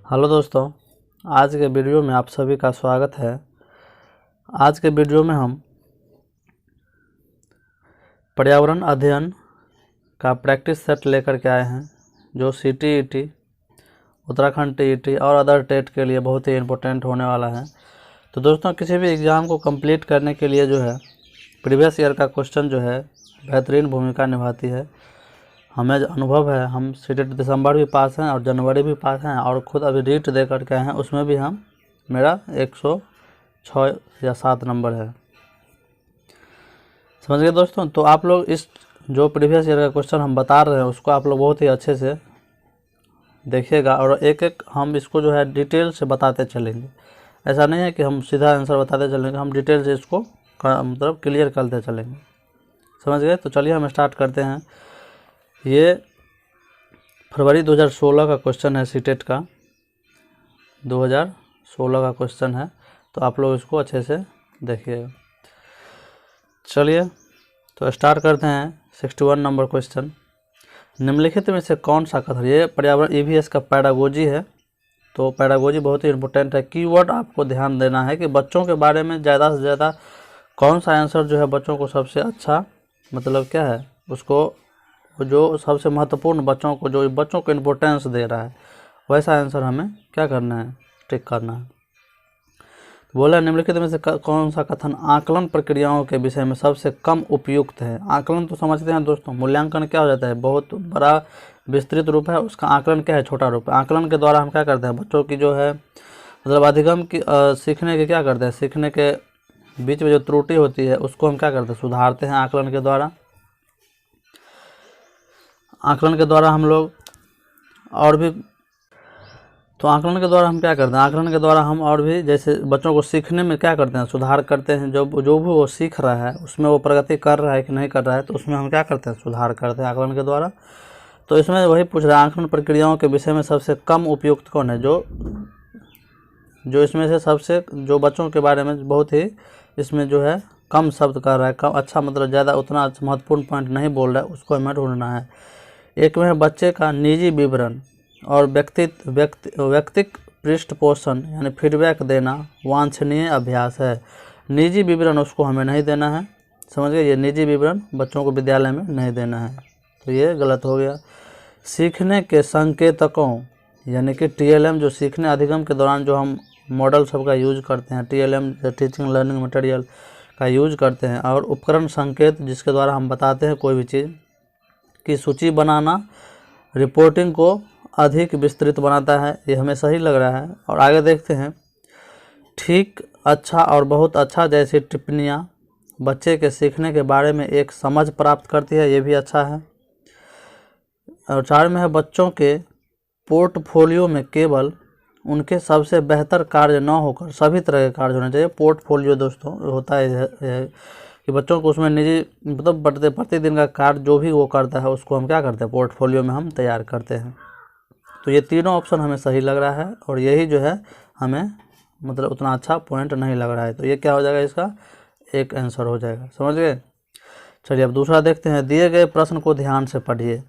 Hello दोस्तों, आज के वीडियो में आप सभी का स्वागत है। आज के वीडियो में हम पर्यावरण अध्ययन का प्रैक्टिस सेट लेकर के आए हैं, जो CTET, उत्तराखंड TET और अदर टेट के लिए बहुत ही इम्पोर्टेंट होने वाला है। तो दोस्तों, किसी भी एग्ज़ाम को कंप्लीट करने के लिए जो है प्रीवियस ईयर का क्वेश्चन जो है बेहतरीन भूमिका निभाती है। हमें अनुभव है, हम CTET दिसंबर भी पास हैं और जनवरी भी पास हैं, और ख़ुद अभी रीट दे करके आए हैं, उसमें भी मेरा 106 या 7 नंबर है। समझ गए दोस्तों। तो आप लोग इस जो प्रीवियस ईयर का क्वेश्चन हम बता रहे हैं उसको आप लोग बहुत ही अच्छे से देखिएगा, और एक एक हम इसको जो है डिटेल से बताते चलेंगे। ऐसा नहीं है कि हम सीधा आंसर बताते चलेंगे, हम डिटेल से इसको मतलब क्लियर करते चलेंगे। समझ गए। तो चलिए हम स्टार्ट करते हैं। ये फरवरी 2016 का क्वेश्चन है, CTET का 2016 का क्वेश्चन है। तो आप लोग इसको अच्छे से देखिएगा। चलिए तो स्टार्ट करते हैं। 61 नंबर क्वेश्चन, निम्नलिखित में से कौन सा कथन, ये पर्यावरण EVS का पैडागोजी है। तो पैडागोजी बहुत ही इम्पोर्टेंट है। कीवर्ड आपको ध्यान देना है कि बच्चों के बारे में ज़्यादा से ज़्यादा कौन सा आंसर जो है बच्चों को सबसे अच्छा, मतलब क्या है उसको, जो सबसे महत्वपूर्ण बच्चों को इम्पोर्टेंस दे रहा है, वैसा आंसर हमें क्या करना है, टिक करना है। बोला निम्नलिखित में से कौन सा कथन आकलन प्रक्रियाओं के विषय में सबसे कम उपयुक्त है। आकलन तो समझते हैं दोस्तों, मूल्यांकन क्या हो जाता है, बहुत बड़ा विस्तृत रूप है, उसका आकलन क्या है, छोटा रूप है। आकलन के द्वारा हम क्या करते हैं, बच्चों की जो है मतलब अधिगम की सीखने के क्या करते हैं, सीखने के बीच में जो त्रुटि होती है उसको हम क्या करते हैं, सुधारते हैं आकलन के द्वारा। आकलन के द्वारा हम लोग और भी, तो आकलन के द्वारा हम क्या करते हैं, आकलन के द्वारा हम और भी जैसे बच्चों को सीखने में क्या करते हैं, सुधार करते हैं। जो भी वो सीख रहा है उसमें वो प्रगति कर रहा है कि नहीं कर रहा है, तो उसमें हम क्या करते हैं, सुधार करते हैं आकलन के द्वारा। तो इसमें वही पूछ रहा है, आकलन प्रक्रियाओं के विषय में सबसे कम उपयुक्त कौन है। जो इसमें से सबसे, जो बच्चों के बारे में बहुत ही इसमें जो है कम शब्द कर रहा है, कम अच्छा मतलब ज़्यादा उतना महत्वपूर्ण पॉइंट नहीं बोल रहा है, उसको हमें ढूंढना है। एक में है बच्चे का निजी विवरण और व्यक्तिक पृष्ठ पोषण यानी फीडबैक देना वांछनीय अभ्यास है। निजी विवरण उसको हमें नहीं देना है। समझ गए, ये निजी विवरण बच्चों को विद्यालय में नहीं देना है, तो ये गलत हो गया। सीखने के संकेतकों यानी कि TLM, जो सीखने अधिगम के दौरान जो हम मॉडल सब का यूज करते हैं, TLM टीचिंग लर्निंग मटेरियल का यूज करते हैं, और उपकरण संकेत जिसके द्वारा हम बताते हैं कोई भी चीज़ की सूची बनाना रिपोर्टिंग को अधिक विस्तृत बनाता है। ये हमें सही लग रहा है। और आगे देखते हैं, ठीक, अच्छा और बहुत अच्छा जैसी टिप्पणियाँ बच्चे के सीखने के बारे में एक समझ प्राप्त करती है, ये भी अच्छा है। और 4 में है बच्चों के पोर्टफोलियो में केवल उनके सबसे बेहतर कार्य न होकर सभी तरह के कार्य होने चाहिए। पोर्टफोलियो दोस्तों होता है कि बच्चों को उसमें निजी मतलब प्रतिदिन का कार्य जो भी वो करता है उसको हम क्या करते हैं, पोर्टफोलियो में हम तैयार करते हैं। तो ये तीनों ऑप्शन हमें सही लग रहा है, और यही जो है हमें मतलब उतना अच्छा पॉइंट नहीं लग रहा है, तो ये क्या हो जाएगा, इसका एक आंसर हो जाएगा। समझ गए। चलिए अब दूसरा देखते हैं। दिए गए प्रश्न को ध्यान से पढ़िए।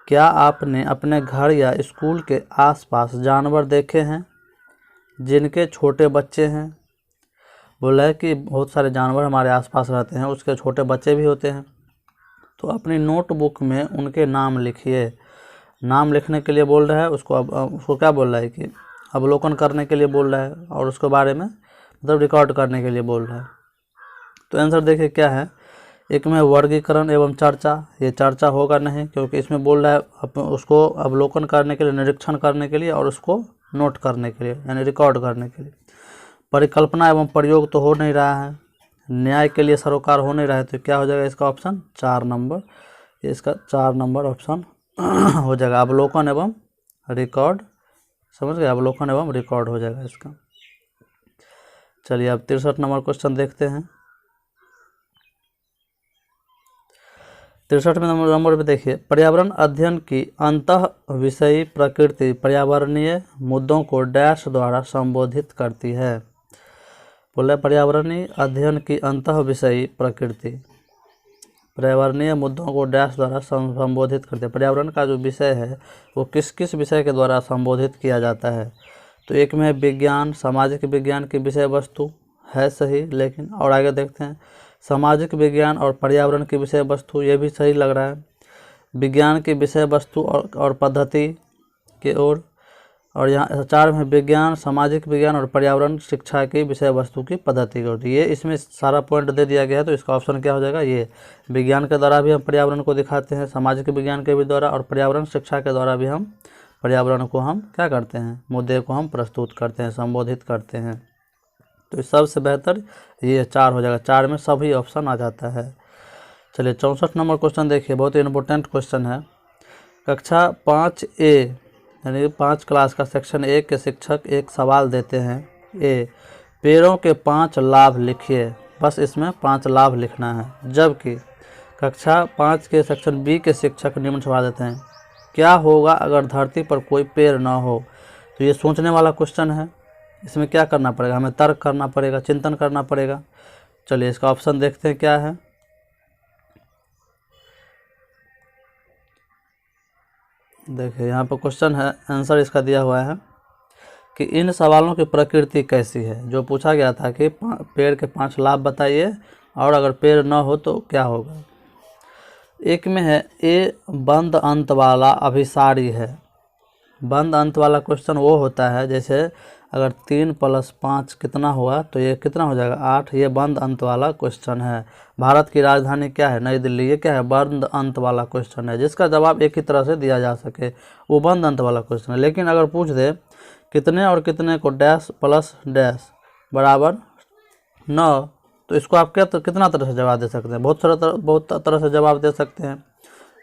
क्या आपने अपने घर या स्कूल के आसपास जानवर देखे हैं जिनके छोटे बच्चे हैं। बोला है कि बहुत सारे जानवर हमारे आसपास रहते हैं, उसके छोटे बच्चे भी होते हैं। तो अपनी नोटबुक में उनके नाम लिखिए। नाम लिखने के लिए बोल रहा है, उसको क्या बोल रहा है कि अवलोकन करने के लिए बोल रहा है, और उसके बारे में मतलब रिकॉर्ड करने के लिए बोल रहा है। तो आंसर देखिए क्या है। एक में वर्गीकरण एवं चर्चा, ये चर्चा होगा नहीं क्योंकि इसमें बोल रहा है उसको अवलोकन करने के लिए, निरीक्षण करने के लिए, और उसको नोट करने के लिए यानी रिकॉर्ड करने के लिए। परिकल्पना एवं प्रयोग तो हो नहीं रहा है। न्याय के लिए सरोकार हो नहीं रहा है, तो क्या हो जाएगा इसका ऑप्शन 4 नंबर, इसका 4 नंबर ऑप्शन हो जाएगा। अवलोकन एवं रिकॉर्ड, समझ गए, अवलोकन एवं रिकॉर्ड हो जाएगा इसका। चलिए अब 63 नंबर क्वेश्चन देखते हैं। 63 नंबर पे देखिए, पर्यावरण अध्ययन की अंतः विषयी प्रकृति पर्यावरणीय मुद्दों को डैश द्वारा संबोधित करती है। बोले पर्यावरणीय अध्ययन की अंतः विषयी प्रकृति, पर्यावरणीय मुद्दों को डैश द्वारा संबोधित करते हैं। पर्यावरण का जो विषय है वो किस किस विषय के द्वारा संबोधित किया जाता है? तो एक में विज्ञान, सामाजिक विज्ञान की विषय वस्तु है सही, लेकिन और आगे देखते हैं सामाजिक विज्ञान और पर्यावरण की विषय वस्तु, ये भी सही लग रहा है। विज्ञान की विषय वस्तु और पद्धति की ओर, और यहाँ 4 में विज्ञान, सामाजिक विज्ञान और पर्यावरण शिक्षा की विषय वस्तु की पद्धति की ओर। ये इसमें सारा पॉइंट दे दिया गया है, तो इसका ऑप्शन क्या हो जाएगा? ये विज्ञान के द्वारा भी हम पर्यावरण को दिखाते हैं, सामाजिक विज्ञान के भी द्वारा, और पर्यावरण शिक्षा के द्वारा भी हम पर्यावरण को हम क्या करते हैं? मुद्दे को हम प्रस्तुत करते हैं, संबोधित करते हैं। तो सबसे बेहतर ये 4 हो जाएगा। 4 में सभी ऑप्शन आ जाता है। चलिए 64 नंबर क्वेश्चन देखिए, बहुत ही इंपॉर्टेंट क्वेश्चन है। कक्षा 5A यानी 5 क्लास का सेक्शन 1 के शिक्षक एक सवाल देते हैं। ए, पेड़ों के 5 लाभ लिखिए। बस इसमें 5 लाभ लिखना है। जबकि कक्षा 5 के सेक्शन बी के शिक्षक निम्न सवाल देते हैं, क्या होगा अगर धरती पर कोई पेड़ न हो? तो ये सोचने वाला क्वेश्चन है। इसमें क्या करना पड़ेगा? हमें तर्क करना पड़ेगा, चिंतन करना पड़ेगा। चलिए इसका ऑप्शन देखते हैं क्या है। देखिए यहाँ पर क्वेश्चन है, आंसर इसका दिया हुआ है कि इन सवालों की प्रकृति कैसी है। जो पूछा गया था कि पेड़ के 5 लाभ बताइए और अगर पेड़ न हो तो क्या होगा। एक में है ए, बंद अंत वाला अभिसारी है। बंद अंत वाला क्वेश्चन वो होता है जैसे अगर 3 + 5 कितना हुआ, तो ये कितना हो जाएगा? 8। ये बंद अंत वाला क्वेश्चन है। भारत की राजधानी क्या है? नई दिल्ली। ये क्या है? बंद अंत वाला क्वेश्चन है, जिसका जवाब एक ही तरह से दिया जा सके, वो बंद अंत वाला क्वेश्चन है। लेकिन अगर पूछ दे कितने और कितने को डैश प्लस डैश बराबर 9, तो इसको आप कितना तरह से जवाब दे सकते हैं? बहुत तरह से जवाब दे सकते हैं।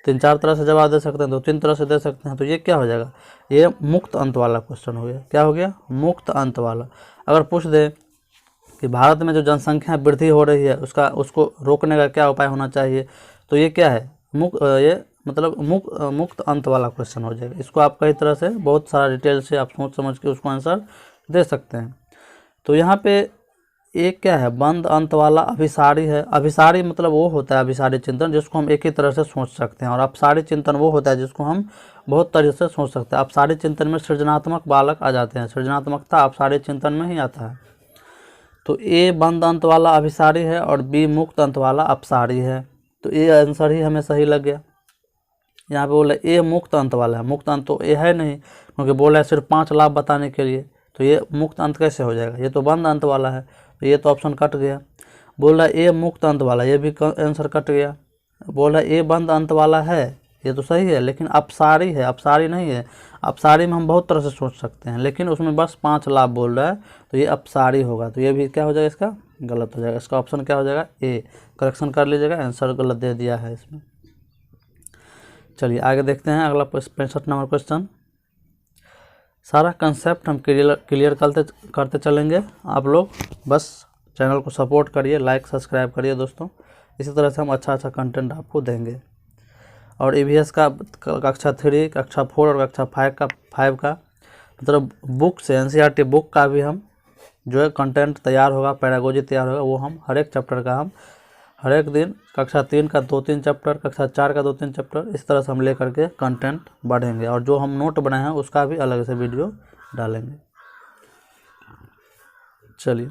3-4 तरह से जवाब दे सकते हैं, 2-3 तरह से दे सकते हैं। तो ये क्या हो जाएगा? ये मुक्त अंत वाला क्वेश्चन हो गया। क्या हो गया? मुक्त अंत वाला। अगर पूछ दे कि भारत में जो जनसंख्या वृद्धि हो रही है उसको रोकने का क्या उपाय होना चाहिए, तो ये क्या है? मुक्त अंत वाला क्वेश्चन हो जाएगा। इसको आप कई तरह से बहुत सारा डिटेल से आप सोच समझ के उसको आंसर दे सकते हैं। तो यहाँ पे एक क्या है? बंद अंत वाला अभिसारी है। अभिसारी मतलब वो होता है अभिसारी चिंतन जिसको हम एक ही तरह से सोच सकते हैं, और अपसारी चिंतन वो होता है जिसको हम बहुत तरह से सोच सकते हैं। अपसारी चिंतन में सृजनात्मक बालक आ जाते हैं, सृजनात्मकता अपसारी चिंतन में ही आता है। तो ए बंद अंत वाला अभिसारी है और बी मुक्त अंत वाला अपसारी है। तो ये आंसर ही हमें सही लग गया। यहाँ पे बोला ए मुक्त अंत वाला है। मुक्त अंत तो ए है नहीं, क्योंकि बोला है सिर्फ 5 लाभ बताने के लिए, तो ये मुक्त अंत कैसे हो जाएगा? ये तो बंद अंत वाला है, तो ये तो ऑप्शन कट गया। बोला ए मुक्त अंत वाला, ये भी आंसर कट गया। बोला ए बंद अंत वाला है, ये तो सही है, लेकिन अपसारी है, अपसारी नहीं है। अपसारी में हम बहुत तरह से सोच सकते हैं, लेकिन उसमें बस 5 लाभ बोल रहा है, तो ये अपसारी होगा। तो ये भी क्या हो जाएगा? इसका गलत हो जाएगा। इसका ऑप्शन क्या हो जाएगा? ए। करेक्शन कर लीजिएगा, आंसर गलत दे दिया है इसमें। चलिए आगे देखते हैं अगला 65 नंबर क्वेश्चन। सारा कंसेप्ट हम क्लियर करते चलेंगे। आप लोग बस चैनल को सपोर्ट करिए, लाइक सब्सक्राइब करिए दोस्तों। इसी तरह से हम अच्छा कंटेंट आपको देंगे। और EVS का कक्षा 3, कक्षा 4 और कक्षा 5 का मतलब बुक से NCERT बुक का भी हम जो है कंटेंट तैयार होगा, पैरागोजी तैयार होगा, वो हम हर एक चैप्टर का हम हर एक दिन कक्षा 3 का 2-3 चैप्टर, कक्षा 4 का 2-3 चैप्टर, इस तरह से हम ले करके कंटेंट बढ़ेंगे। और जो हम नोट बनाए हैं उसका भी अलग से वीडियो डालेंगे। चलिए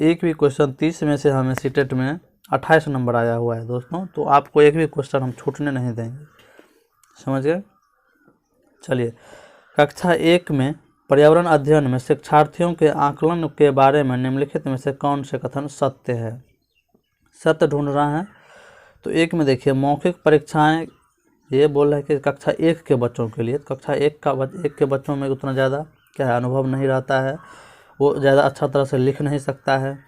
एक भी क्वेश्चन 30 में से हमें सीटेट में 28 नंबर आया हुआ है दोस्तों, तो आपको एक भी क्वेश्चन हम छूटने नहीं देंगे, समझ गए। चलिए कक्षा 1 में पर्यावरण अध्ययन में शिक्षार्थियों के आकलन के बारे में निम्नलिखित में से कौन से कथन सत्य है? सत्य ढूंढ रहा है। तो 1 में देखिए मौखिक परीक्षाएं, ये बोल रहा है कि कक्षा 1 के बच्चों के लिए, कक्षा 1 के बच्चों में उतना ज़्यादा क्या है अनुभव नहीं रहता है, वो ज़्यादा अच्छा तरह से लिख नहीं सकता है,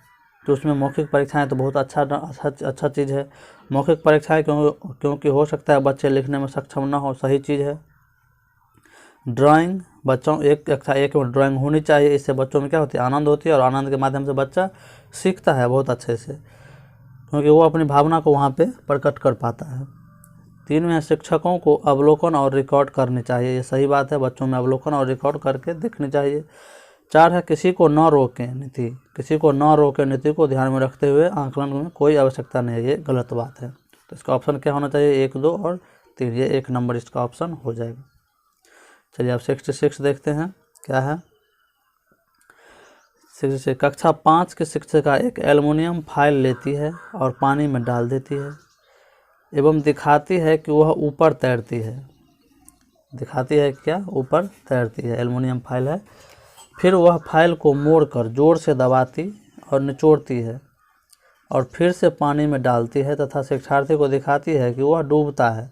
तो उसमें मौखिक परीक्षाएं तो बहुत अच्छा चीज़ है। मौखिक परीक्षाएं क्योंकि हो सकता है बच्चे लिखने में सक्षम ना हो, सही चीज़ है। ड्राइंग बच्चों कक्षा 1 में ड्राइंग होनी चाहिए, इससे बच्चों में क्या होती है? आनंद होती है, और आनंद के माध्यम से बच्चा सीखता है बहुत अच्छे से, क्योंकि वो अपनी भावना को वहाँ पे प्रकट कर पाता है। 3 में शिक्षकों को अवलोकन और रिकॉर्ड करनी चाहिए, ये सही बात है, बच्चों में अवलोकन और रिकॉर्ड करके देखनी चाहिए। 4 है किसी को न रोकें नीति, किसी को न रोकें नीति को ध्यान में रखते हुए आकलन में कोई आवश्यकता नहीं है, ये गलत बात है। तो इसका ऑप्शन क्या होना चाहिए, 1, 2 और 3, ये 1 नंबर इसका ऑप्शन हो जाएगा। चलिए अब 66 देखते हैं क्या है। 66 कक्षा 5 की शिक्षिका एक एल्युमिनियम फाइल लेती है और पानी में डाल देती है एवं दिखाती है कि वह ऊपर तैरती है। दिखाती है क्या, ऊपर तैरती है, एल्युमिनियम फाइल है। फिर वह फाइल को मोड़कर जोर से दबाती और निचोड़ती है और फिर से पानी में डालती है तथा शिक्षार्थी को दिखाती है कि वह डूबता है।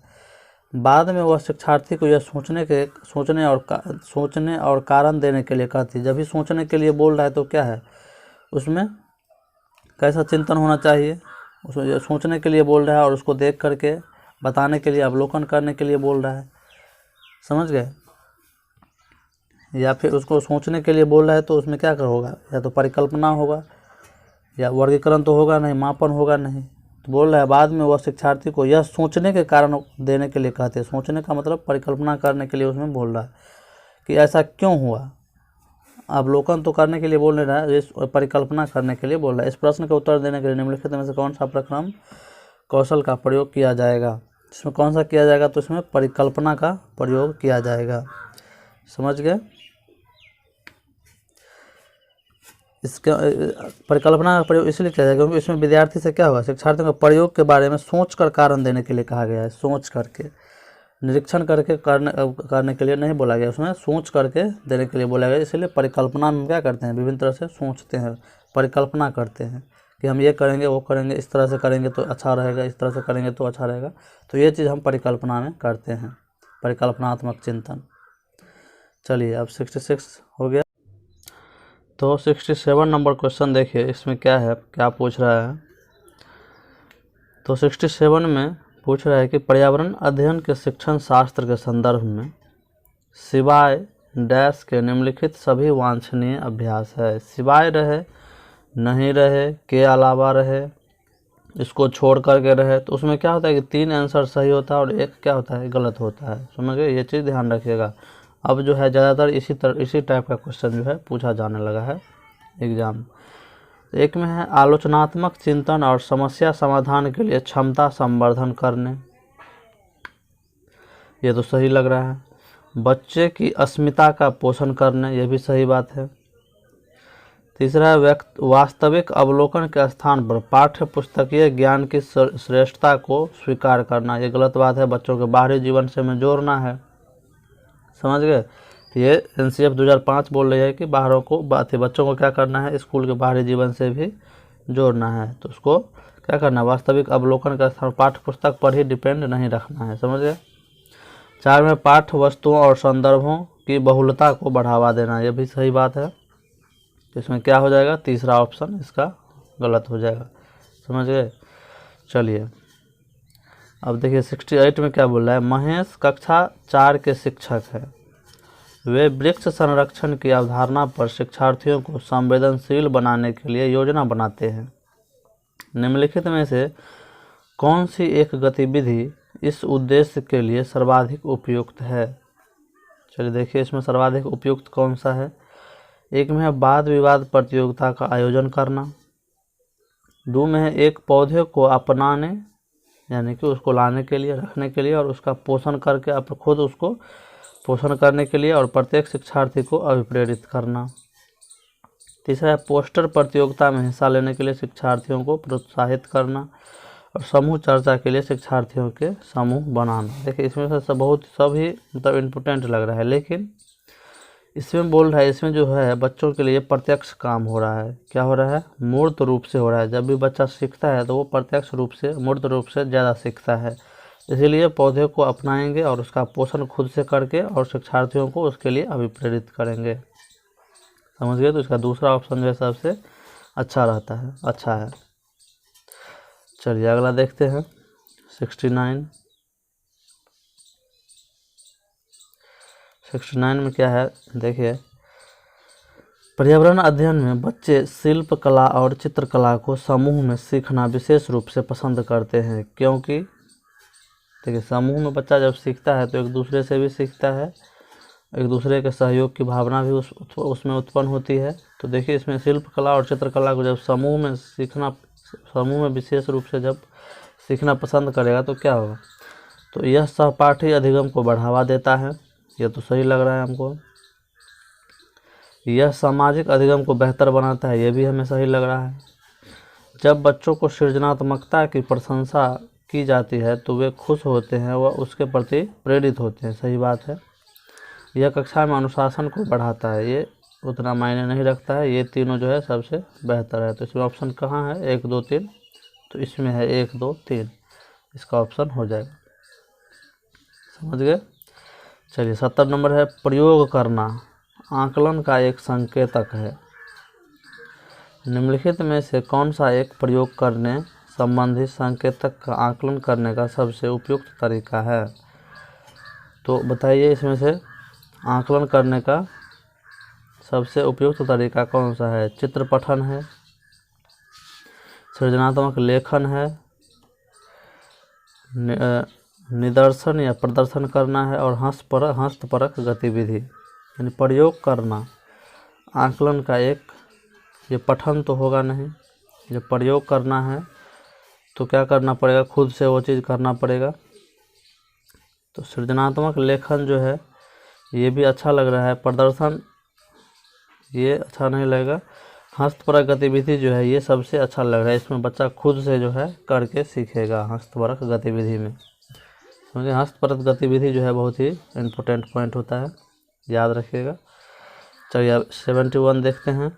बाद में वह शिक्षार्थी को यह सोचने और कारण देने के लिए कहती है। जब भी सोचने के लिए बोल रहा है तो क्या है, उसमें कैसा चिंतन होना चाहिए, उसमें सोचने के लिए बोल रहा है और उसको देख करके बताने के लिए, अवलोकन करने के लिए बोल रहा है, समझ गए। या फिर उसको सोचने के लिए बोल रहा है तो उसमें क्या होगा, या तो परिकल्पना होगा या वर्गीकरण तो होगा नहीं, मापन होगा नहीं। तो बोल रहा है बाद में वह शिक्षार्थी को यह सोचने के कारण देने के लिए कहते हैं। सोचने का मतलब परिकल्पना करने के लिए उसमें बोल रहा है कि ऐसा क्यों हुआ। अवलोकन तो करने के लिए बोल रहा है, इस परिकल्पना करने के लिए बोल रहा है। इस प्रश्न का उत्तर देने के लिए निम्नलिखित में से कौन सा प्रक्रम कौशल का प्रयोग किया जाएगा। इसमें कौन सा किया जाएगा, तो इसमें परिकल्पना का प्रयोग किया जाएगा, समझ गए। इसका परिकल्पना का प्रयोग इसलिए किया जाएगा क्योंकि इसमें विद्यार्थी से क्या होगा, शिक्षार्थियों को प्रयोग के बारे में सोच कर कारण देने के लिए कहा गया है। सोच करके, निरीक्षण करके करने के लिए नहीं बोला गया, उसमें सोच करके देने के लिए बोला गया। इसलिए परिकल्पना में क्या करते हैं, विभिन्न तरह से सोचते हैं, परिकल्पना करते हैं कि हम ये करेंगे, वो करेंगे, इस तरह से करेंगे तो अच्छा रहेगा, इस तरह से करेंगे तो अच्छा रहेगा। तो ये चीज़ हम परिकल्पना में करते हैं, परिकल्पनात्मक चिंतन। चलिए अब 66 हो गया। तो 67 नंबर क्वेश्चन देखिए, इसमें क्या है, क्या पूछ रहा है। तो 67 में पूछ रहा है कि पर्यावरण अध्ययन के शिक्षण शास्त्र के संदर्भ में सिवाय डैश के निम्नलिखित सभी वांछनीय अभ्यास है। सिवाय रहे, नहीं रहे, के अलावा रहे, इसको छोड़ करके रहे, तो उसमें क्या होता है कि 3 आंसर सही होता है और 1 क्या होता है, गलत होता है, समझ गए। ये चीज़ ध्यान रखिएगा। अब जो है ज़्यादातर इसी टाइप का क्वेश्चन जो है पूछा जाने लगा है एग्जाम। एक में है आलोचनात्मक चिंतन और समस्या समाधान के लिए क्षमता संवर्धन करने, ये तो सही लग रहा है। बच्चे की अस्मिता का पोषण करने, ये भी सही बात है। तीसरा है वास्तविक अवलोकन के स्थान पर पाठ्य पुस्तकीय ज्ञान की श्रेष्ठता को स्वीकार करना, ये गलत बात है। बच्चों के बाहरी जीवन से हमें जोड़ना है, समझ गए। ये NCF 2005 बोल रही है कि बच्चों को क्या करना है, स्कूल के बाहरी जीवन से भी जोड़ना है। तो उसको क्या करना है, वास्तविक अवलोकन का स्थान पाठ्य पुस्तक पर ही डिपेंड नहीं रखना है, समझ गए। 4 में पाठ्य वस्तुओं और संदर्भों की बहुलता को बढ़ावा देना, ये भी सही बात है। तो इसमें क्या हो जाएगा, तीसरा ऑप्शन इसका गलत हो जाएगा, समझ गए। चलिए अब देखिए 68 में क्या बोल रहा है। महेश कक्षा 4 के शिक्षक है। वे वृक्ष संरक्षण की अवधारणा पर शिक्षार्थियों को संवेदनशील बनाने के लिए योजना बनाते हैं। निम्नलिखित में से कौन सी एक गतिविधि इस उद्देश्य के लिए सर्वाधिक उपयुक्त है। चलिए देखिए इसमें सर्वाधिक उपयुक्त कौन सा है। एक में है वाद विवाद प्रतियोगिता का आयोजन करना। 2 में है एक पौधे को अपनाने, यानी कि उसको लाने के लिए, रखने के लिए और उसका पोषण करके आप खुद उसको पोषण करने के लिए और प्रत्येक शिक्षार्थी को अभिप्रेरित करना। तीसरा है पोस्टर प्रतियोगिता में हिस्सा लेने के लिए शिक्षार्थियों को प्रोत्साहित करना और समूह चर्चा के लिए शिक्षार्थियों के समूह बनाना। देखिए इसमें से बहुत सभी मतलब इम्पोर्टेंट लग रहा है, लेकिन इसमें बोल रहा है, इसमें जो है बच्चों के लिए प्रत्यक्ष काम हो रहा है। क्या हो रहा है, मूर्त रूप से हो रहा है। जब भी बच्चा सीखता है तो वो प्रत्यक्ष रूप से, मूर्त रूप से ज़्यादा सीखता है। इसीलिए पौधे को अपनाएंगे और उसका पोषण खुद से करके और शिक्षार्थियों को उसके लिए अभिप्रेरित करेंगे, समझ गए। तो इसका दूसरा ऑप्शन जो है सबसे अच्छा रहता है, अच्छा है। चलिए अगला देखते हैं 69 में क्या है, देखिए पर्यावरण अध्ययन में बच्चे शिल्प कला और चित्रकला को समूह में सीखना विशेष रूप से पसंद करते हैं, क्योंकि देखिए समूह में बच्चा जब सीखता है तो एक दूसरे से भी सीखता है, एक दूसरे के सहयोग की भावना भी उसमें उत्पन्न होती है। तो देखिए इसमें शिल्प कला और चित्रकला को जब समूह में सीखना, समूह में विशेष रूप से जब सीखना पसंद करेगा तो क्या होगा, तो यह सहपाठी अधिगम को बढ़ावा देता है, ये तो सही लग रहा है हमको। यह सामाजिक अधिगम को बेहतर बनाता है, ये भी हमें सही लग रहा है। जब बच्चों को सृजनात्मकता की प्रशंसा की जाती है तो वे खुश होते हैं व उसके प्रति प्रेरित होते हैं, सही बात है। यह कक्षा में अनुशासन को बढ़ाता है, ये उतना मायने नहीं रखता है, ये तीनों जो है सबसे बेहतर है। तो इसमें ऑप्शन कहाँ है, 1 2 3, तो इसमें है 1 2 3, इसका ऑप्शन हो जाएगा। समझ गए। चलिए 70 नंबर है, प्रयोग करना आकलन का एक संकेतक है। निम्नलिखित में से कौन सा एक प्रयोग करने संबंधी संकेतक का आकलन करने का सबसे उपयुक्त तरीका है। तो बताइए इसमें से आकलन करने का सबसे उपयुक्त तरीका कौन सा है। चित्र पठन है, सृजनात्मक लेखन है, निदर्शन या प्रदर्शन करना है, और हस्तपरक गतिविधि। यानी प्रयोग करना आकलन का एक, ये पठन तो होगा नहीं, जब प्रयोग करना है तो क्या करना पड़ेगा, खुद से वो चीज़ करना पड़ेगा। तो सृजनात्मक लेखन जो है ये भी अच्छा लग रहा है, प्रदर्शन ये अच्छा नहीं लगेगा, हस्तपरक गतिविधि जो है ये सबसे अच्छा लग रहा है। इसमें बच्चा खुद से जो है करके सीखेगा हस्तपरक गतिविधि में, क्योंकि हस्तपरक गतिविधि जो है बहुत ही इम्पोर्टेंट पॉइंट होता है, याद रखिएगा। चलिए अब 71 देखते हैं,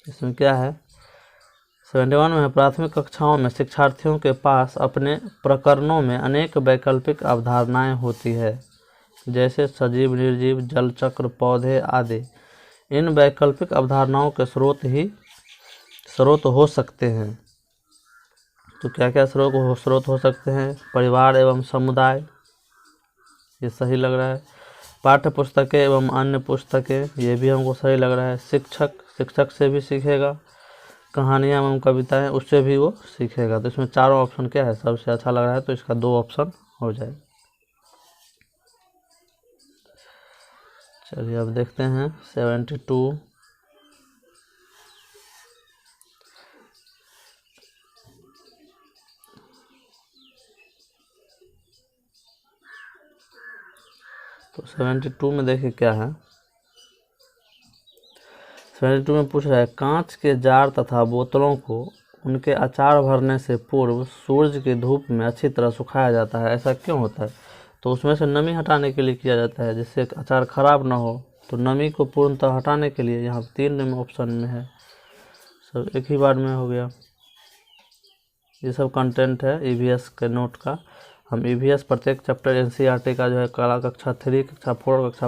इसमें क्या है। 71 में प्राथमिक कक्षाओं में शिक्षार्थियों के पास अपने प्रकरणों में अनेक वैकल्पिक अवधारणाएं होती है, जैसे सजीव, निर्जीव, जल चक्र, पौधे आदि। इन वैकल्पिक अवधारणाओं के स्रोत हो सकते हैं। तो क्या क्या स्रोत हो सकते हैं, परिवार एवं समुदाय, ये सही लग रहा है। पाठ्य पुस्तकें एवं अन्य पुस्तकें, ये भी हमको सही लग रहा है। शिक्षक से भी सीखेगा, कहानियाँ एवं कविताएं, उससे भी वो सीखेगा। तो इसमें चारों ऑप्शन क्या है, सबसे अच्छा लग रहा है, तो इसका 2 ऑप्शन हो जाए। चलिए अब देखते हैं 72। तो 72 में देखिए क्या है। 72 में पूछ रहा है, कांच के जार तथा बोतलों को उनके अचार भरने से पूर्व सूरज की धूप में अच्छी तरह सुखाया जाता है, ऐसा क्यों होता है। तो उसमें से नमी हटाने के लिए किया जाता है, जिससे अचार खराब ना हो। तो नमी को पूर्णतः हटाने के लिए, यहाँ 3 ऑप्शन में है, सब एक ही बार में हो गया। ये सब कंटेंट है ईवीएस के नोट का। हम ईवीएस प्रत्येक चैप्टर एनसीईआरटी का जो है कला कक्षा 3, कक्षा 4, कक्षा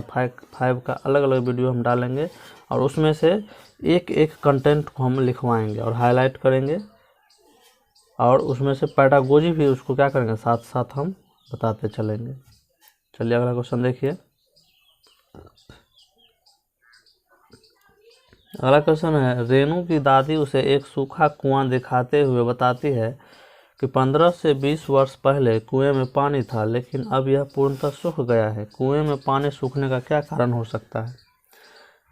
5 का अलग अलग वीडियो हम डालेंगे, और उसमें से एक एक कंटेंट को हम लिखवाएंगे और हाईलाइट करेंगे, और उसमें से पैडागोजी भी उसको क्या करेंगे, साथ साथ हम बताते चलेंगे। चलिए अगला क्वेश्चन देखिए। अगला क्वेश्चन है, रेणु की दादी उसे एक सूखा कुआं दिखाते हुए बताती है कि 15 से 20 वर्ष पहले कुएं में पानी था, लेकिन अब यह पूर्णतः सूख गया है। कुएं में पानी सूखने का क्या कारण हो सकता है।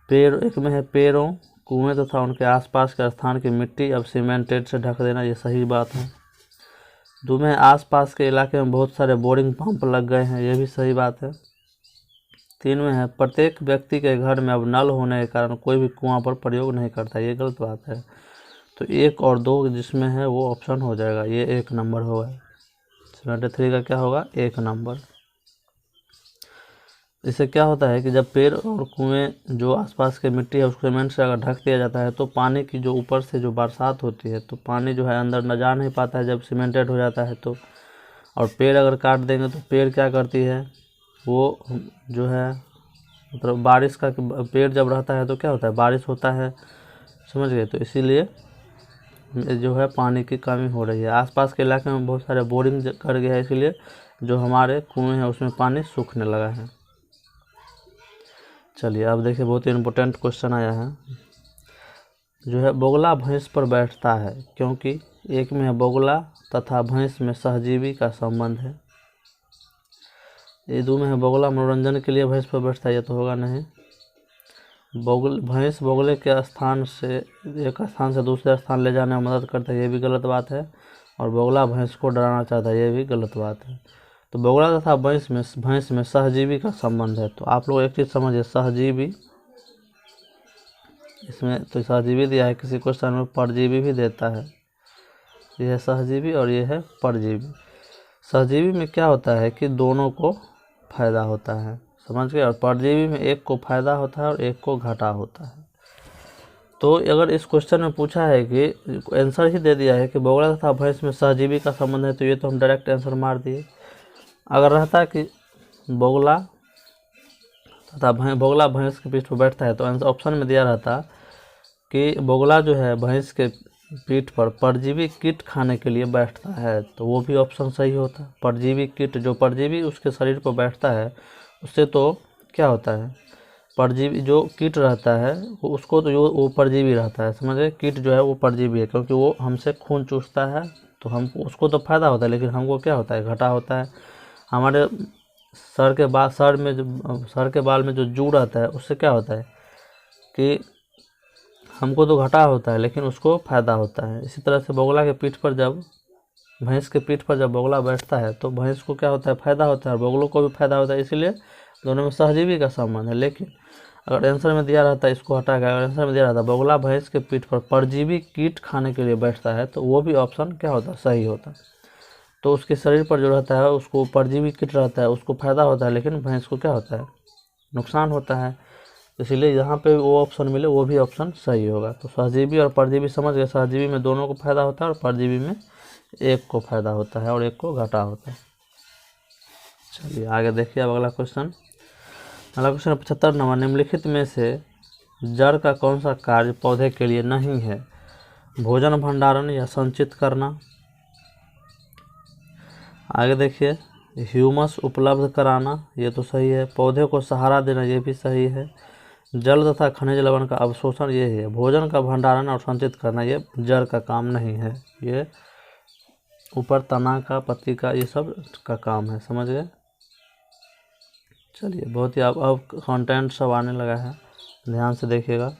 एक में है पेड़ों, कुएं तथा उनके आसपास के स्थान की मिट्टी अब सीमेंटेड से ढक देना, ये सही बात है। 2 में आसपास के इलाके में बहुत सारे बोरिंग पंप लग गए हैं, ये भी सही बात है। 3 में है प्रत्येक व्यक्ति के घर में अब नल होने के कारण कोई भी कुआं पर प्रयोग नहीं करता, ये गलत बात है। तो 1 और 2 जिसमें है वो ऑप्शन हो जाएगा, ये 1 नंबर होगा। 73 का क्या होगा, 1 नंबर। इससे क्या होता है कि जब पेड़ और कुएं जो आसपास के मिट्टी है उसको सीमेंट से अगर ढक दिया जाता है तो पानी की जो ऊपर से जो बरसात होती है तो पानी जो है अंदर न जा नहीं पाता है जब सीमेंटेड हो जाता है तो। और पेड़ अगर काट देंगे तो पेड़ क्या करती है, वो जो है मतलब बारिश का, पेड़ जब रहता है तो क्या होता है, बारिश होता है, समझ गए। तो इसीलिए जो है पानी की कमी हो रही है। आसपास के इलाके में बहुत सारे बोरिंग कर गया है, इसीलिए जो हमारे कुएं हैं उसमें पानी सूखने लगा है। चलिए अब देखिए बहुत ही इम्पोर्टेंट क्वेश्चन आया है, जो है बोगला भैंस पर बैठता है क्योंकि। एक में है बोगला तथा भैंस में सहजीवी का संबंध है। ये 2 में है बोगला मनोरंजन के लिए भैंस पर बैठता है, ये तो होगा नहीं। भैंस बोगले के स्थान से एक स्थान से दूसरे स्थान ले जाने में मदद करता है, ये भी गलत बात है। और बोगला भैंस को डराना चाहता है, ये भी गलत बात है। तो बोगला तथा भैंस में सहजीवी का संबंध है। तो आप लोग एक चीज़ समझिए, सहजीवी, इसमें तो सहजीवी दिया है, किसी क्वेश्चन में परजीवी भी देता है। ये है सहजीवी और ये है परजीवी। सहजीवी में क्या होता है कि दोनों को फायदा होता है, समझ गए, और परजीवी में एक को फायदा होता है और एक को घाटा होता है। तो अगर इस क्वेश्चन में पूछा है कि आंसर ही दे दिया है कि बोगला तथा भैंस में सहजीवी का संबंध है, तो ये तो हम डायरेक्ट आंसर मार दिए। अगर रहता कि बोगला तथा बोगला भैंस के पीठ पर बैठता है, तो ऑप्शन में दिया रहता कि बोगला जो है भैंस के पीठ पर परजीवी कीट खाने के लिए बैठता है, तो वो भी ऑप्शन सही होता। परजीवी कीट, जो परजीवी उसके शरीर पर बैठता है, उससे तो क्या होता है, परजीवी जो कीट रहता है वो उसको तो वो परजीवी रहता है, समझे। कीट जो है वो परजीवी है, क्योंकि वो हमसे खून चूसता है, तो हम उसको तो फायदा होता है, लेकिन हमको क्या होता है, घाटा होता है। हमारे सर के बाल में जो जू रहता है, उससे क्या होता है कि हमको तो घाटा होता है, लेकिन उसको फायदा होता है। इसी तरह से बोगला के पीठ पर जब भैंस के पीठ पर जब बोगला बैठता है, तो भैंस को क्या होता है, फायदा होता है, और बोगलों को भी फायदा होता है, इसीलिए दोनों में सहजीवी का संबंध है। लेकिन अगर आंसर में दिया रहता, इसको हटा के अगर आंसर में दिया रहता बोगला भैंस के पीठ पर परजीवी कीट खाने के लिए बैठता है, तो वो भी ऑप्शन क्या होता, सही होता। तो उसके शरीर पर जो रहता है उसको परजीवी कीट रहता है, उसको फायदा होता है, लेकिन भैंस को क्या होता है, नुकसान होता है। इसलिए यहाँ पे वो ऑप्शन मिले वो भी ऑप्शन सही होगा। तो सहजीवी और परजीवी समझ गए, सहजीवी में दोनों को फायदा होता है और परजीवी में एक को फायदा होता है और एक को घाटा होता है। चलिए आगे देखिए, अब अगला क्वेश्चन 75 नंबर, निम्नलिखित में से जड़ का कौन सा कार्य पौधे के लिए नहीं है, भोजन भंडारण या संचित करना। आगे देखिए, ह्यूमस उपलब्ध कराना, ये तो सही है। पौधे को सहारा देना, ये भी सही है। जल तथा खनिज लवण का अवशोषण, ये है। भोजन का भंडारण और संचित करना, ये जड़ का काम नहीं है, ये ऊपर तना का, पत्ती का, ये सब का काम है, समझ गए। चलिए बहुत ही अब कंटेंट सब आने लगा है, ध्यान से देखिएगा।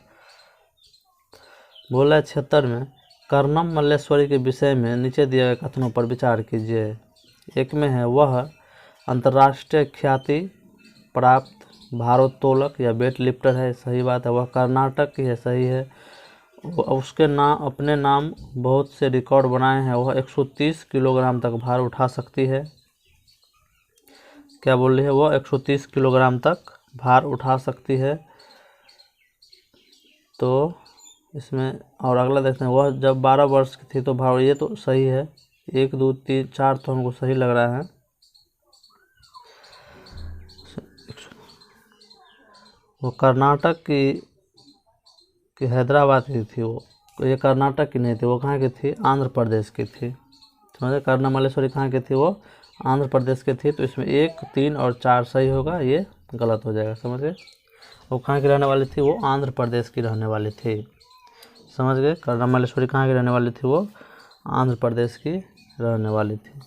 बोला है 76 में, कर्णम मल्लेश्वरी के विषय में नीचे दिए गए कथनों पर विचार कीजिए। एक में है, वह अंतर्राष्ट्रीय ख्याति प्राप्त भारोत्तोलक या वेट लिफ्टर है, सही बात है। वह कर्नाटक की है, सही है। उसके अपने नाम बहुत से रिकॉर्ड बनाए हैं। वह 130 किलोग्राम तक भार उठा सकती है। क्या बोल रही है, वह 130 किलोग्राम तक भार उठा सकती है। तो इसमें और अगला देखते हैं, वह जब 12 वर्ष की थी तो भार, ये तो सही है। 1 2 3 4 तो हमको सही लग रहा है। वो कर्नाटक की हैदराबाद की थी, वो ये कर्नाटक की नहीं थी, वो कहाँ की थी, आंध्र प्रदेश की थी, समझे। कर्णम मल्लेश्वरी कहाँ की थी, वो आंध्र प्रदेश की थी। तो इसमें 1 3 और 4 सही होगा, ये गलत हो जाएगा, समझ गए। वो कहाँ की रहने वाली थी, वो आंध्र प्रदेश की रहने वाली थी, समझ गए। कर्णम मल्लेश्वरी कहाँ की रहने वाली थी, वो आंध्र प्रदेश की रहने वाली थी।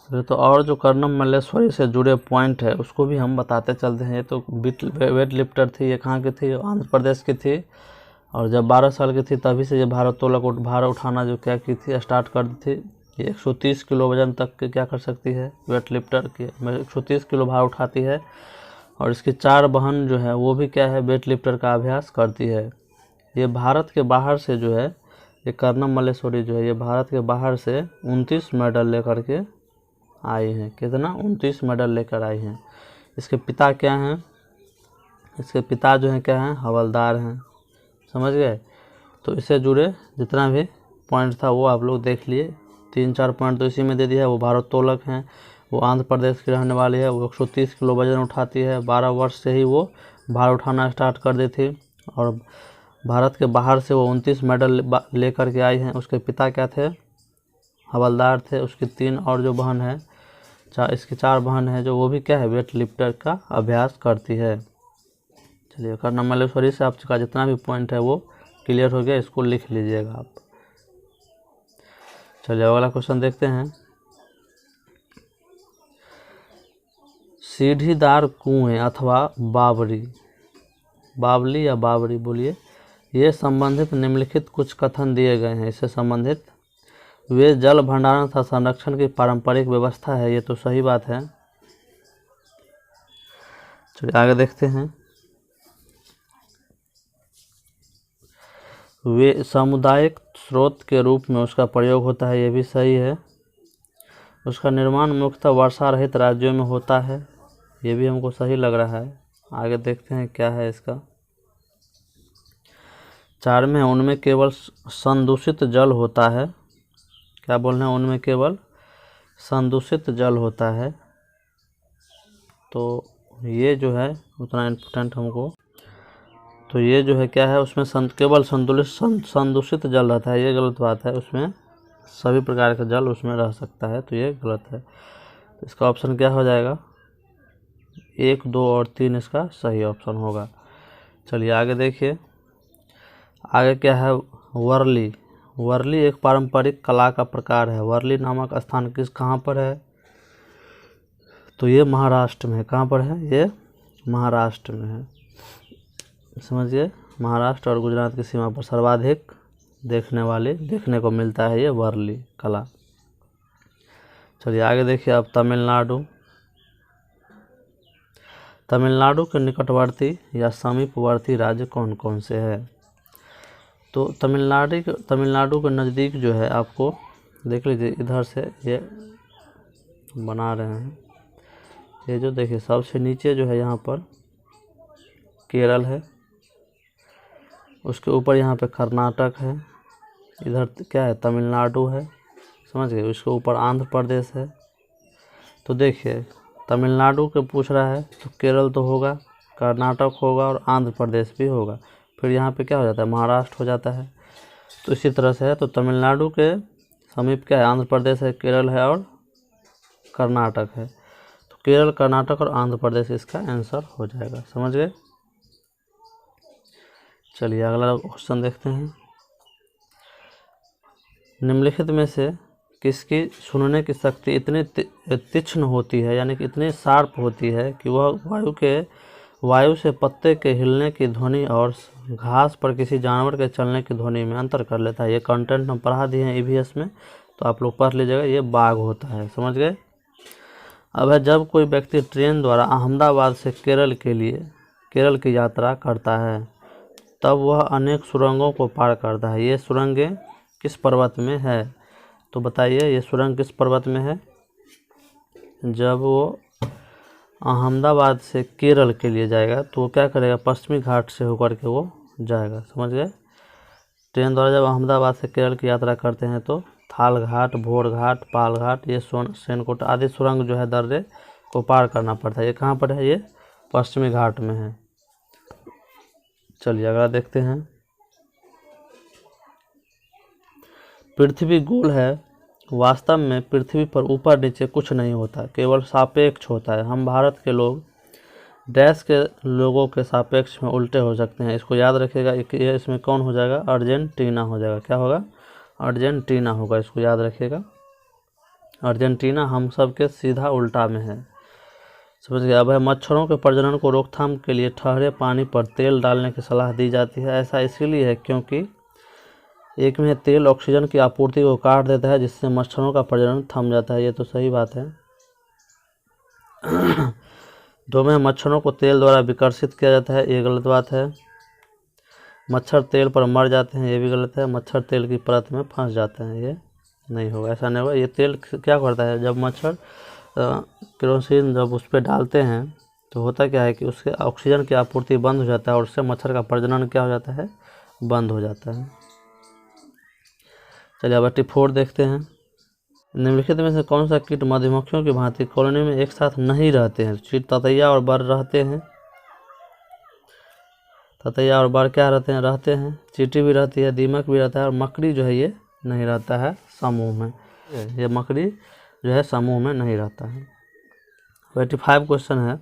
तो और जो कर्णम मल्लेश्वरी से जुड़े पॉइंट है उसको भी हम बताते चलते हैं। ये तो वेट लिफ्टर थी, ये कहाँ की थी, आंध्र प्रदेश की थी। और जब 12 साल की थी तभी से ये भारोत्तोलक भार उठाना जो क्या की थी, स्टार्ट कर दी थी। ये 130 किलो वजन तक के क्या कर सकती है, वेट लिफ्टर की 130 किलो भार उठाती है। और इसकी 4 बहन जो है वो भी क्या है, वेट लिफ्टर का अभ्यास करती है। ये भारत के बाहर से जो है, ये कर्णम मल्लेश्वरी जो है, ये भारत के बाहर से 29 मेडल लेकर के आई हैं। कितना, 29 मेडल लेकर आई हैं। इसके पिता क्या हैं, इसके पिता जो हैं क्या हैं, हवलदार हैं, समझ गए। तो इससे जुड़े जितना भी पॉइंट था वो आप लोग देख लिए। 3 4 पॉइंट तो इसी में दे दिया है। वो भारोत्तोलक हैं, वो आंध्र प्रदेश की रहने वाली है, वो 130 किलो वजन उठाती है। 12 वर्ष से ही वो भार उठाना स्टार्ट कर दी थी और भारत के बाहर से वो 29 मेडल लेकर के आई हैं। उसके पिता क्या थे, हवलदार थे। उसकी 3 और जो बहन है, इसकी 4 बहन है जो, वो भी क्या है, वेट लिफ्टर का अभ्यास करती है। चलिए, कर्णम मल्लेश्वरी से आपका जितना भी पॉइंट है वो क्लियर हो गया, इसको लिख लीजिएगा आप। चलिए अगला क्वेश्चन देखते हैं। सीढ़ीदार कुएं अथवा बावली, बावली या बावरी बोलिए, ये संबंधित निम्नलिखित कुछ कथन दिए गए हैं, इससे संबंधित। वे जल भंडारण तथा संरक्षण की पारंपरिक व्यवस्था है, ये तो सही बात है। चलिए आगे देखते हैं। वे सामुदायिक स्रोत के रूप में उसका प्रयोग होता है, ये भी सही है। उसका निर्माण मुख्यतः वर्षा रहित राज्यों में होता है, ये भी हमको सही लग रहा है। आगे देखते हैं क्या है इसका। 4 में उनमें केवल संदूषित जल होता है। क्या बोल रहे हैं? उनमें केवल संदूषित जल होता है। तो ये जो है उतना इम्पोर्टेंट हमको, तो ये जो है क्या है, उसमें केवल संदूषित जल रहता है, ये गलत बात है। उसमें सभी प्रकार का जल उसमें रह सकता है, तो ये गलत है। तो इसका ऑप्शन क्या हो जाएगा? 1, 2 और 3 इसका सही ऑप्शन होगा। चलिए आगे देखिए। आगे क्या है? वर्ली। वर्ली एक पारंपरिक कला का प्रकार है। वर्ली नामक स्थान कहाँ पर है? तो ये महाराष्ट्र में है। कहाँ पर है? ये महाराष्ट्र में है, समझिए। महाराष्ट्र और गुजरात की सीमा पर सर्वाधिक देखने को मिलता है ये वर्ली कला। चलिए आगे देखिए अब तमिलनाडु। तमिलनाडु के निकटवर्ती या समीपवर्ती राज्य कौन कौन से हैं? तो तमिलनाडु के नज़दीक जो है, आपको देख लीजिए, इधर से ये बना रहे हैं, ये जो देखिए सबसे नीचे जो है यहाँ पर केरल है, उसके ऊपर यहाँ पे कर्नाटक है, इधर क्या है? तमिलनाडु है, समझ गए। उसके ऊपर आंध्र प्रदेश है। तो देखिए तमिलनाडु के पूछ रहा है तो केरल तो होगा, कर्नाटक होगा और आंध्र प्रदेश भी होगा। फिर यहाँ पे क्या हो जाता है? महाराष्ट्र हो जाता है। तो इसी तरह से है। तो तमिलनाडु के समीप क्या है? आंध्र प्रदेश है, केरल है और कर्नाटक है। तो केरल, कर्नाटक और आंध्र प्रदेश इसका आंसर हो जाएगा, समझ गए। चलिए अगला क्वेश्चन देखते हैं। निम्नलिखित में से किसकी सुनने की शक्ति इतनी तीक्ष्ण होती है, यानी कि इतनी शार्प होती है कि वह वायु से पत्ते के हिलने की ध्वनि और घास पर किसी जानवर के चलने की ध्वनि में अंतर कर लेता है? ये कंटेंट हम पढ़ा दिए हैं EVS में, तो आप लोग पढ़ लीजिएगा। ये बाघ होता है, समझ गए। अब है, जब कोई व्यक्ति ट्रेन द्वारा अहमदाबाद से केरल की यात्रा करता है, तब वह अनेक सुरंगों को पार करता है। ये सुरंगें किस पर्वत में है? तो बताइए ये सुरंग किस पर्वत में है? जब वो अहमदाबाद से केरल के लिए जाएगा तो वो क्या करेगा? पश्चिमी घाट से होकर के वो जाएगा, समझ गए। ट्रेन द्वारा जब अहमदाबाद से केरल की यात्रा करते हैं तो थाल घाट, भोर घाट, पाल घाट, ये सेनकोट आदि सुरंग जो है दर्रे को पार करना पड़ता है। ये कहाँ पर है? ये पश्चिमी घाट में है। चलिए अगला देखते हैं। पृथ्वी गोल है। वास्तव में पृथ्वी पर ऊपर नीचे कुछ नहीं होता, केवल सापेक्ष होता है। हम भारत के लोग डैश के लोगों के सापेक्ष में उल्टे हो सकते हैं, इसको याद रखिएगा। ये इसमें कौन हो जाएगा? अर्जेंटीना हो जाएगा। क्या होगा? अर्जेंटीना होगा, इसको याद रखिएगा। अर्जेंटीना हम सब के सीधा उल्टा में है, समझ गए। अब है, मच्छरों के प्रजनन को रोकथाम के लिए ठहरे पानी पर तेल डालने की सलाह दी जाती है। ऐसा इसीलिए है क्योंकि एक में तेल ऑक्सीजन की आपूर्ति को काट देता है, जिससे मच्छरों का प्रजनन थम जाता है। ये तो सही बात है। 2 में मच्छरों को तेल द्वारा विकर्षित किया जाता है, ये गलत बात है। मच्छर तेल पर मर जाते हैं, ये भी गलत है। मच्छर तेल की परत में फंस जाते हैं, ये नहीं होगा, ऐसा नहीं होगा। ये तेल क्या करता है? जब मच्छर केरोसिन जब उस पर डालते हैं तो होता क्या है कि उसके ऑक्सीजन की आपूर्ति बंद हो जाता है और उससे मच्छर का प्रजनन क्या हो जाता है? बंद हो जाता है। चलिए अब 84 देखते हैं। निम्नलिखित में से कौन सा कीट मधुमक्खियों की भांति कॉलोनी में एक साथ नहीं रहते हैं? चीट, ततैया और बर रहते हैं। ततैया और बर क्या रहते हैं? चींटी भी रहती है, दीमक भी रहता है, और मकड़ी जो है ये नहीं रहता है समूह में। ये मकड़ी जो है समूह में नहीं रहता है। 85 क्वेश्चन है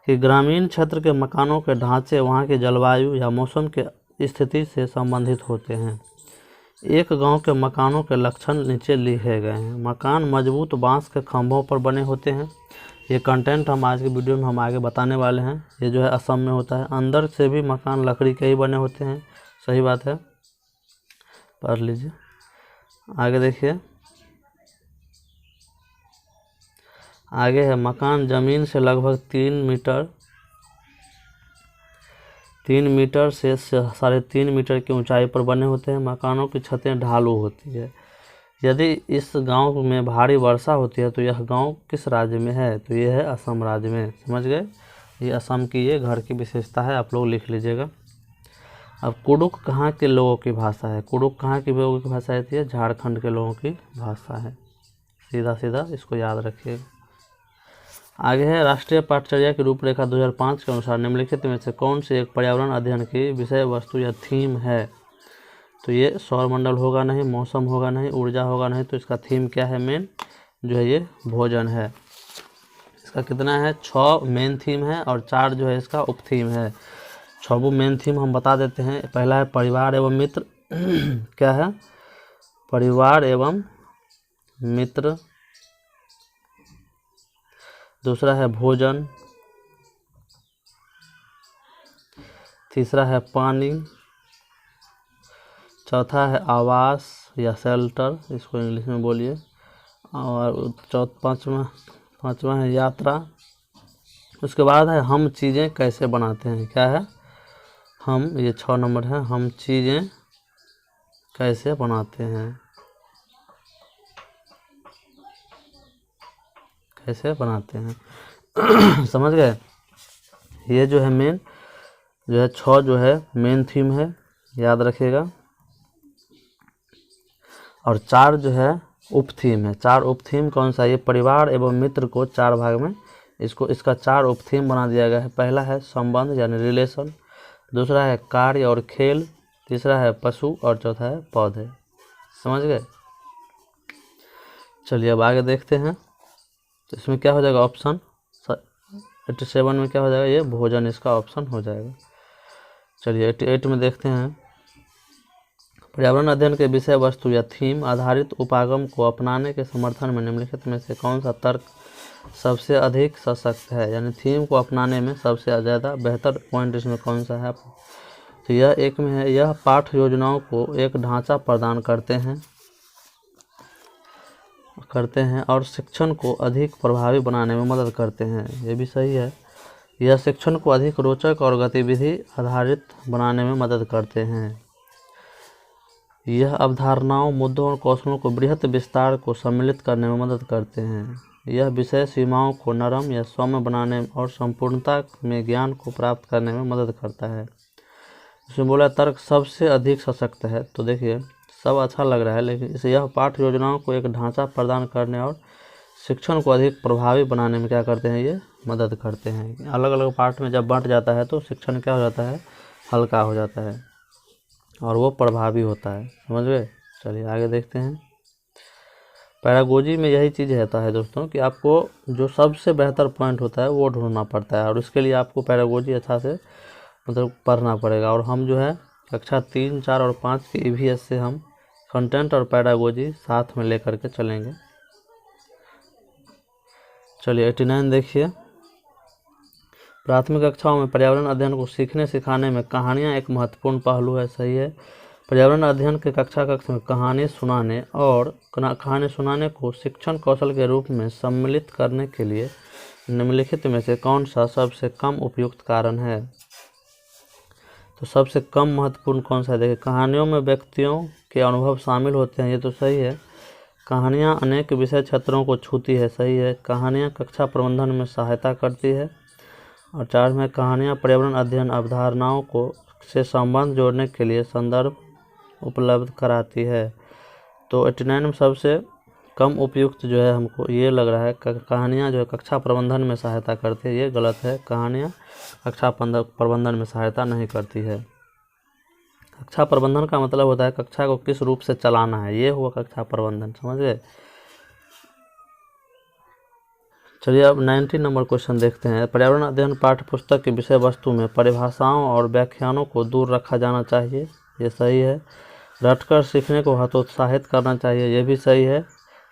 कि ग्रामीण क्षेत्र के मकानों के ढांचे वहाँ के जलवायु या मौसम के स्थिति से संबंधित होते हैं। एक गांव के मकानों के लक्षण नीचे लिखे गए हैं। मकान मजबूत बांस के खंभों पर बने होते हैं। ये कंटेंट हम आज के वीडियो में हम आगे बताने वाले हैं। ये जो है असम में होता है। अंदर से भी मकान लकड़ी के ही बने होते हैं। सही बात है, पढ़ लीजिए। आगे देखिए, आगे है मकान जमीन से लगभग 3 मीटर से 3.5 मीटर की ऊंचाई पर बने होते हैं। मकानों की छतें ढालू होती है। यदि इस गांव में भारी वर्षा होती है तो यह गांव किस राज्य में है? तो यह है असम राज्य में। समझ गए, ये असम की ये घर की विशेषता है, आप लोग लिख लीजिएगा। अब कुडुक कहाँ के लोगों की भाषा है? कुडुक कहाँ के लोगों की भाषा रहती है? झारखंड के लोगों की भाषा है। सीधा सीधा इसको याद रखिएगा। आगे है राष्ट्रीय पाठचर्या की रूपरेखा 2005 के अनुसार निम्नलिखित में से कौन सी एक पर्यावरण अध्ययन की विषय वस्तु या थीम है? तो ये सौरमंडल होगा नहीं, मौसम होगा नहीं, ऊर्जा होगा नहीं, तो इसका थीम क्या है? मेन जो है ये भोजन है। इसका कितना है? 6 मेन थीम है और 4 जो है इसका उप थीम है। 6 मेन थीम हम बता देते हैं। पहला है परिवार एवं मित्र क्या है? परिवार एवं मित्र। दूसरा है भोजन। तीसरा है पानी। चौथा है आवास या शेल्टर, इसको इंग्लिश में बोलिए। और पांचवा है यात्रा। उसके बाद है हम चीज़ें कैसे बनाते हैं। क्या है? हम, ये 6 नंबर है, हम चीज़ें कैसे बनाते हैं, कैसे बनाते हैं समझ गए? ये जो है मेन जो है 6 जो है मेन थीम है, याद रखिएगा। और 4 जो है उप थीम है। 4 उप थीम कौन सा? ये परिवार एवं मित्र को 4 भाग में इसका 4 उप थीम बना दिया गया है। पहला है संबंध यानी रिलेशन। दूसरा है कार्य और खेल। तीसरा है पशु और चौथा है पौधे। समझ गए? चलिए अब आगे देखते हैं। तो इसमें क्या हो जाएगा? ऑप्शन 87 में क्या हो जाएगा? ये भोजन इसका ऑप्शन हो जाएगा। चलिए 88 में देखते हैं। पर्यावरण अध्ययन के विषय वस्तु या थीम आधारित उपागम को अपनाने के समर्थन में निम्नलिखित में से कौन सा तर्क सबसे अधिक सशक्त है? यानी थीम को अपनाने में सबसे ज़्यादा बेहतर पॉइंट इसमें कौन सा है? तो यह एक में है, यह पाठ योजनाओं को एक ढांचा प्रदान करते हैं और शिक्षण को अधिक प्रभावी बनाने में मदद करते हैं। ये भी सही है। यह शिक्षण को अधिक रोचक और गतिविधि आधारित बनाने में मदद करते हैं। यह अवधारणाओं, मुद्दों और कौशलों को बृहत विस्तार को सम्मिलित करने में मदद करते हैं। यह विषय सीमाओं को नरम या सौम्य बनाने और संपूर्णता में ज्ञान को प्राप्त करने में मदद करता है। इसमें बोला तर्क सबसे अधिक सशक्त है। तो देखिए सब अच्छा लग रहा है, लेकिन इसे यह पाठ योजनाओं को एक ढांचा प्रदान करने और शिक्षण को अधिक प्रभावी बनाने में क्या करते हैं? ये मदद करते हैं। अलग अलग पार्ट में जब बांट जाता है तो शिक्षण क्या हो जाता है? हल्का हो जाता है और वो प्रभावी होता है। समझ गए? चलिए आगे देखते हैं। पैरागोजी में यही चीज़ रहता है दोस्तों कि आपको जो सबसे बेहतर पॉइंट होता है वो ढूंढना पड़ता है और उसके लिए आपको पैरागोजी अच्छा से मतलब पढ़ना पड़ेगा। और हम जो है कक्षा 3, 4 और 5 के EVS से हम कंटेंट और पैरागोजी साथ में लेकर के चलेंगे। चलिए 89 देखिए। प्राथमिक कक्षाओं में पर्यावरण अध्ययन को सीखने सिखाने में कहानियाँ एक महत्वपूर्ण पहलू है। सही है। पर्यावरण अध्ययन के कक्षा में कहानी सुनाने को शिक्षण कौशल के रूप में सम्मिलित करने के लिए निम्नलिखित में से कौन सा सबसे कम उपयुक्त कारण है? तो सबसे कम महत्वपूर्ण कौन सा है? देखिए कहानियों में व्यक्तियों के अनुभव शामिल होते हैं। ये तो सही है। कहानियाँ अनेक विषय क्षेत्रों को छूती है। सही है। कहानियाँ कक्षा प्रबंधन में सहायता करती है। और 4 में कहानियाँ पर्यावरण अध्ययन अवधारणाओं को से संबंध जोड़ने के लिए संदर्भ उपलब्ध कराती है। तो 89 में सबसे कम उपयुक्त जो है हमको ये लग रहा है कहानियाँ जो है कक्षा प्रबंधन में सहायता करती है। ये गलत है। कहानियाँ कक्षा प्रबंधन में सहायता नहीं करती है। कक्षा प्रबंधन का मतलब होता है कक्षा को किस रूप से चलाना है, ये हुआ कक्षा प्रबंधन। समझ गए? चलिए अब 90 नंबर क्वेश्चन देखते हैं। पर्यावरण अध्ययन पाठ्य पुस्तक की विषय वस्तु में परिभाषाओं और व्याख्यानों को दूर रखा जाना चाहिए। ये सही है। रटकर सीखने को हतोत्साहित करना चाहिए। ये भी सही है।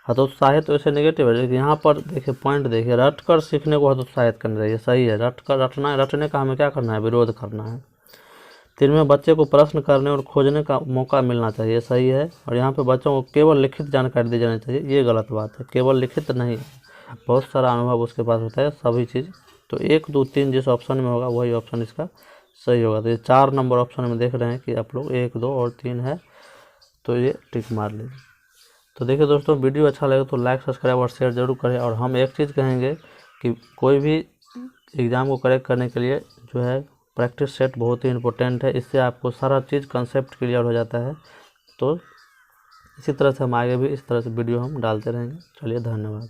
हतोत्साहित वैसे नेगेटिव है, लेकिन यहाँ पर देखिए पॉइंट देखिए, रटकर सीखने को हतोत्साहित करना चाहिए। सही है। रटने का हमें क्या करना है? विरोध करना है। तो इनमें बच्चे को प्रश्न करने और खोजने का मौका मिलना चाहिए, सही है। और यहाँ पे बच्चों को केवल लिखित जानकारी दी जानी चाहिए, ये गलत बात है। केवल लिखित नहीं, बहुत सारा अनुभव उसके पास होता है, सभी चीज़। तो 1, 2, 3 जिस ऑप्शन में होगा वही ऑप्शन इसका सही होगा। तो ये 4 नंबर ऑप्शन में देख रहे हैं कि आप लोग 1, 2 और 3 है, तो ये टिक मार लीजिए। तो देखिए दोस्तों, वीडियो अच्छा लगे तो लाइक, सब्सक्राइब और शेयर जरूर करें। और हम एक चीज़ कहेंगे कि कोई भी एग्ज़ाम को करेक्ट करने के लिए जो है प्रैक्टिस सेट बहुत ही इम्पोर्टेंट है। इससे आपको सारा चीज़ कंसेप्ट क्लियर हो जाता है। तो इसी तरह से हम आगे भी इस तरह से वीडियो हम डालते रहेंगे। चलिए, धन्यवाद।